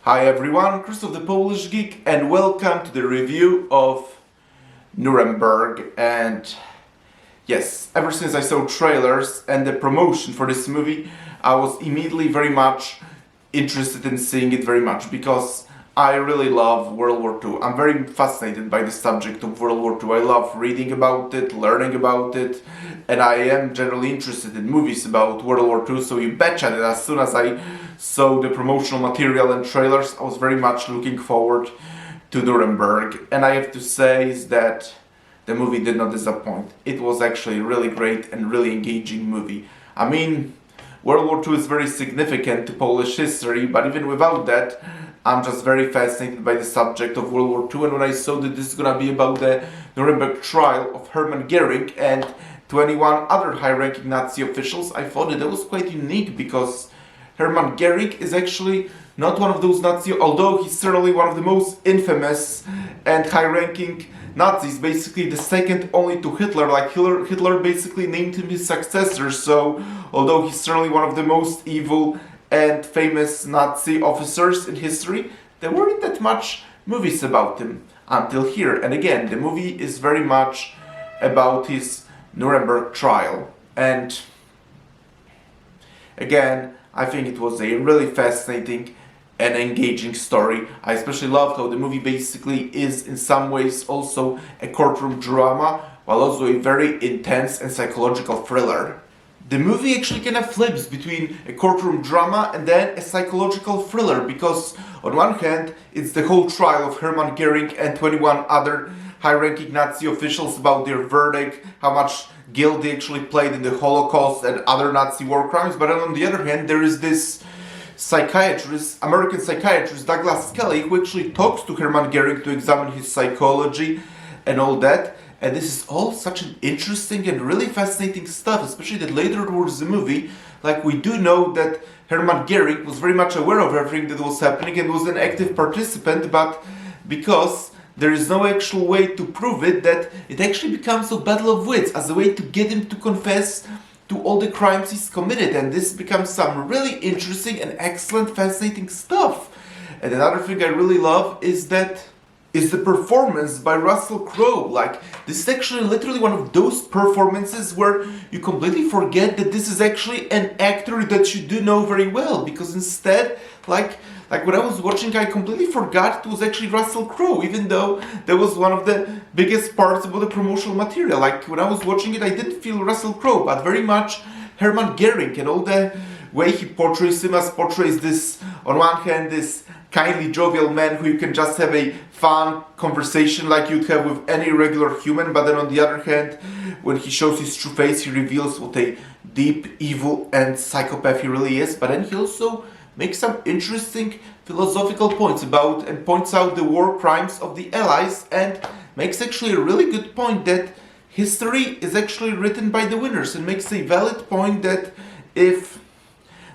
Hi everyone, Christoph the Polish Geek, and welcome to the review of Nuremberg. And yes, ever since I saw trailers and the promotion for this movie, I was immediately very much interested in seeing it very much because I really love World War II. I'm very fascinated by the subject of World War II. I love reading about it, learning about it, and I am generally interested in movies about World War II, so you betcha that as soon as I saw the promotional material and trailers, I was very much looking forward to Nuremberg. And I have to say is that the movie did not disappoint. It was actually a really great and really engaging movie. I mean, World War II is very significant to Polish history, but even without that, I'm just very fascinated by the subject of World War II, and when I saw that this is gonna be about the Nuremberg trial of Hermann Goering and 21 other high-ranking Nazi officials, I thought that was quite unique because Hermann Goering is actually not one of those Nazi, although he's certainly one of the most infamous and high-ranking Nazis, basically the second only to Hitler. Like Hitler basically named him his successor, so although he's certainly one of the most evil and famous Nazi officers in history, there weren't that much movies about him until here. And again, the movie is very much about his Nuremberg trial. And again, I think it was a really fascinating and engaging story. I especially loved how the movie basically is in some ways also a courtroom drama, while also a very intense and psychological thriller. The movie actually kind of flips between a courtroom drama and then a psychological thriller, because on one hand it's the whole trial of Hermann Goering and 21 other high-ranking Nazi officials about their verdict, how much guilt they actually played in the Holocaust and other Nazi war crimes, but then on the other hand there is this psychiatrist, American psychiatrist Douglas Kelly, who actually talks to Hermann Goering to examine his psychology and all that. And this is all such an interesting and really fascinating stuff, especially that later towards the movie, like we do know that Hermann Goering was very much aware of everything that was happening and was an active participant, but because there is no actual way to prove it, that it actually becomes a battle of wits as a way to get him to confess to all the crimes he's committed, and this becomes some really interesting and excellent, fascinating stuff. And another thing I really love is the performance by Russell Crowe. Like, this is actually literally one of those performances where you completely forget that this is actually an actor that you do know very well, because instead, like when I was watching, I completely forgot it was actually Russell Crowe, even though that was one of the biggest parts about the promotional material. Like, when I was watching it, I didn't feel Russell Crowe, but very much Hermann Goering, and all the way he portrays him as portrays this, on one hand, this kindly, jovial man who you can just have a fun conversation like you'd have with any regular human, but then on the other hand, when he shows his true face, he reveals what a deep, evil and psychopath he really is. But then he also makes some interesting philosophical points about and points out the war crimes of the Allies, and makes actually a really good point that history is actually written by the winners, and makes a valid point that if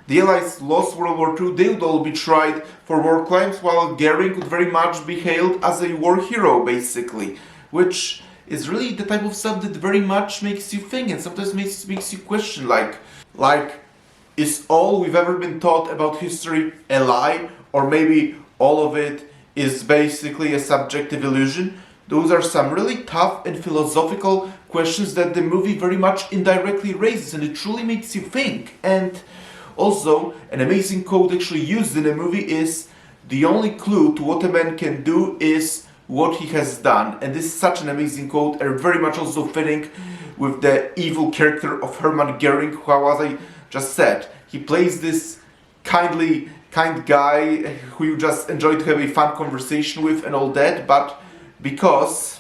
the Allies lost World War II, they would all be tried for war crimes, while Goering would very much be hailed as a war hero, basically. Which is really the type of stuff that very much makes you think, and sometimes makes you question, like, is all we've ever been taught about history a lie? Or maybe all of it is basically a subjective illusion? Those are some really tough and philosophical questions that the movie very much indirectly raises, and it truly makes you think. And also, an amazing quote actually used in the movie is, "The only clue to what a man can do is what he has done." And this is such an amazing quote, and very much also fitting with the evil character of Hermann Goering, who, as I just said, he plays this kind guy who you just enjoy to have a fun conversation with and all that, but because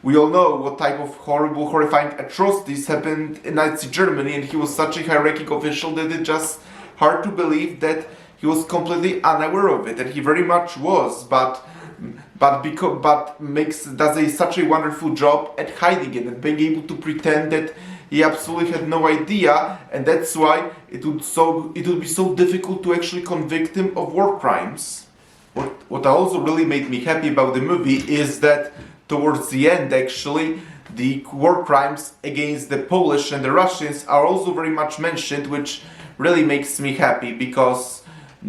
we all know what type of horrible, horrifying atrocities happened in Nazi Germany, and he was such a high-ranking official that it's just hard to believe that he was completely unaware of it, and he very much was, but does such a wonderful job at hiding it and being able to pretend that he absolutely had no idea, and that's why it would be so difficult to actually convict him of war crimes. What also really made me happy about the movie is that towards the end, actually, the war crimes against the Polish and the Russians are also very much mentioned, which really makes me happy, because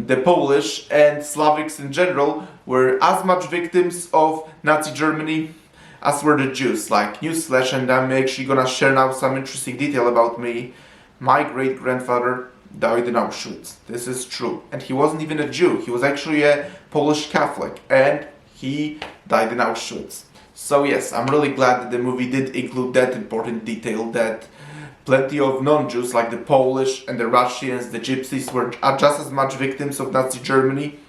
the Polish and Slavics in general were as much victims of Nazi Germany as were the Jews. Like, newsflash, and I'm actually gonna share now some interesting detail about me. My great-grandfather died in Auschwitz. This is true. And he wasn't even a Jew. He was actually a Polish Catholic. And he died in Auschwitz. So yes, I'm really glad that the movie did include that important detail, that plenty of non-Jews like the Polish and the Russians, the Gypsies, are just as much victims of Nazi Germany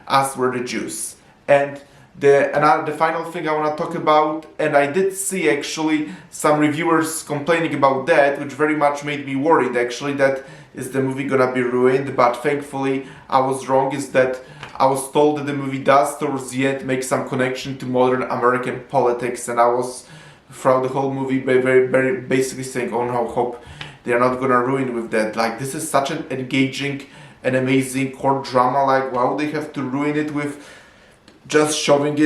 as were the Jews. And the final thing I want to talk about, and I did see actually some reviewers complaining about that, which very much made me worried actually, that is the movie gonna be ruined, but thankfully I was wrong, is that I was told that the movie does towards the end make some connection to modern American politics, and I was throughout the whole movie very basically saying, oh no, hope they're not gonna ruin with that. Like, this is such an engaging and amazing court drama, like why would they have to ruin it with just shoving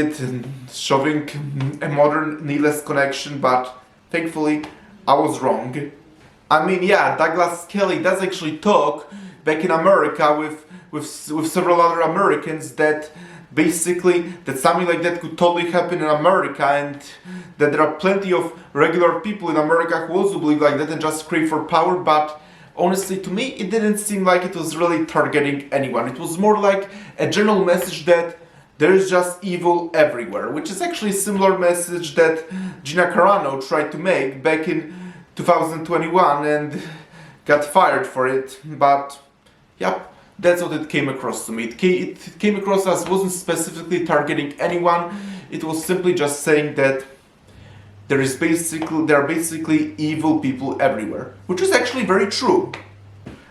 a modern needless connection? But thankfully I was wrong. I mean, yeah, Douglas Kelly does actually talk back in America with several other Americans that basically that something like that could totally happen in America, and that there are plenty of regular people in America who also believe like that and just crave for power. But honestly, to me, it didn't seem like it was really targeting anyone. It was more like a general message that there is just evil everywhere, which is actually a similar message that Gina Carano tried to make back in 2021 and got fired for it. But yep, that's what it came across to me. It came across as wasn't specifically targeting anyone. It was simply just saying that there are basically evil people everywhere, which is actually very true.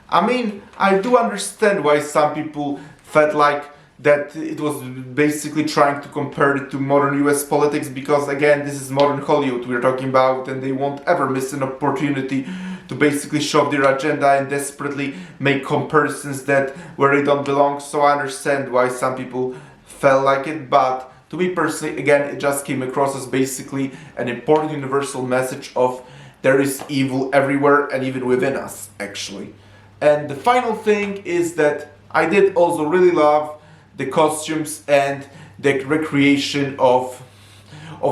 I mean, I do understand why some people felt like that it was basically trying to compare it to modern US politics, because again, this is modern Hollywood we're talking about, and they won't ever miss an opportunity to basically shove their agenda and desperately make comparisons that where they don't belong. So I understand why some people felt like it, but to me personally, again, it just came across as basically an important universal message of there is evil everywhere and even within us, actually. And the final thing is that I did also really love the costumes and the recreation of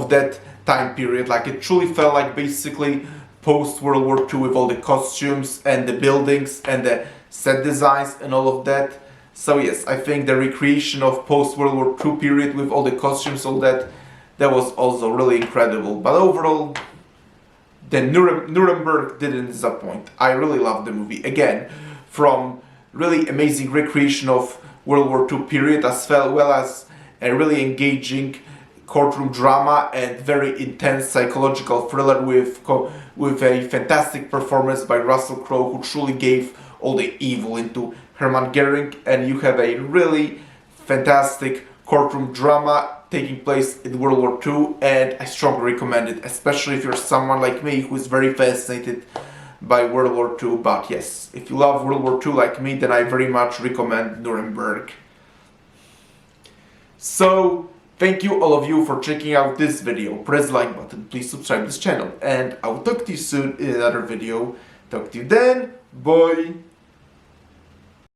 that time period. Like, it truly felt like basically post World War II with all the costumes and the buildings and the set designs and all of that. So yes, I think the recreation of post World War II period with all the costumes, all that was also really incredible. But overall, the Nuremberg didn't disappoint. I really loved the movie. Again, from really amazing recreation of World War II period, as well as a really engaging courtroom drama and very intense psychological thriller with a fantastic performance by Russell Crowe, who truly gave all the evil into Hermann Goering, and you have a really fantastic courtroom drama taking place in World War II, and I strongly recommend it, especially if you're someone like me who is very fascinated by World War II. But yes, if you love World War II like me, then I very much recommend Nuremberg. So, thank you all of you for checking out this video. Press the like button, please subscribe to this channel, and I will talk to you soon in another video. Talk to you then, bye!